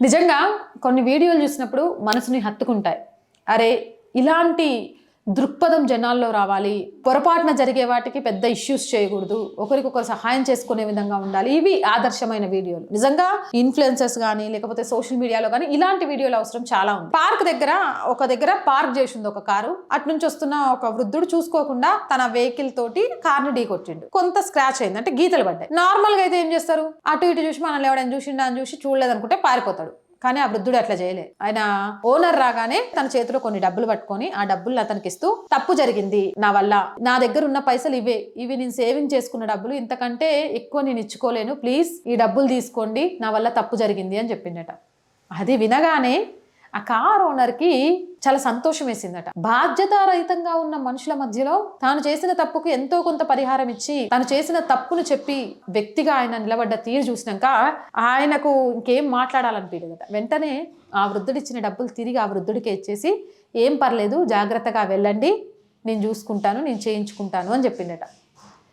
నిజంగా కొన్ని వీడియోలు చూసినప్పుడు మనసుని హత్తుకుంటాయి. అరే ఇలాంటి దృక్పథం జనాల్లో రావాలి, పొరపాటున జరిగే వాటికి పెద్ద ఇష్యూస్ చేయకూడదు, ఒకరికొకరు సహాయం చేసుకునే విధంగా ఉండాలి. ఇవి ఆదర్శమైన వీడియోలు. నిజంగా ఇన్ఫ్లుయెన్సర్స్ కానీ లేకపోతే సోషల్ మీడియాలో కానీ ఇలాంటి వీడియోలు అవసరం చాలా ఉంది. పార్క్ దగ్గర పార్క్ చేసింది ఒక కారు, అటు నుంచి వస్తున్న ఒక వృద్ధుడు చూసుకోకుండా తన వెహికల్ తోటి కార్ని ఢీ కొట్టిండు. కొంత స్క్రాచ్ అయింది, అంటే గీతలు పడ్డాయి. నార్మల్ గా అయితే ఏం చేస్తారు, అటు ఇటు చూసి మనల్ని ఎవడైనా చూసిండా అని చూసి చూడలేదనుకుంటే పారిపోతాడు. కానీ ఆ వృద్ధుడు అట్లా చేయలే. ఆయన ఓనర్ రాగానే తన చేతిలో కొన్ని డబ్బులు పట్టుకొని ఆ డబ్బులు అతనికి ఇస్తూ, తప్పు జరిగింది నా వల్ల, నా దగ్గర ఉన్న పైసలు ఇవి నేను సేవింగ్ చేసుకున్న డబ్బులు, ఇంతకంటే ఎక్కువ నేను ఇచ్చుకోలేను, ప్లీజ్ ఈ డబ్బులు తీసుకోండి, నా వల్ల తప్పు జరిగింది అని చెప్పిండట. అది వినగానే ఆ కార్ ఓనర్కి చాలా సంతోషం వేసిందట. బాధ్యతారహితంగా ఉన్న మనుషుల మధ్యలో తాను చేసిన తప్పుకు ఎంతో కొంత పరిహారం ఇచ్చి తాను చేసిన తప్పును చెప్పి వ్యక్తిగా ఆయన నిలబడ్డ తీరు చూసినాక ఆయనకు ఇంకేం మాట్లాడాలనిపించదట. వెంటనే ఆ వృద్ధుడిచ్చిన డబ్బులు తిరిగి ఆ వృద్ధుడికి ఇచ్చేసి, ఏం పర్లేదు జాగ్రత్తగా వెళ్ళండి, నేను చూసుకుంటాను, నేను చేయించుకుంటాను అని చెప్పిండట.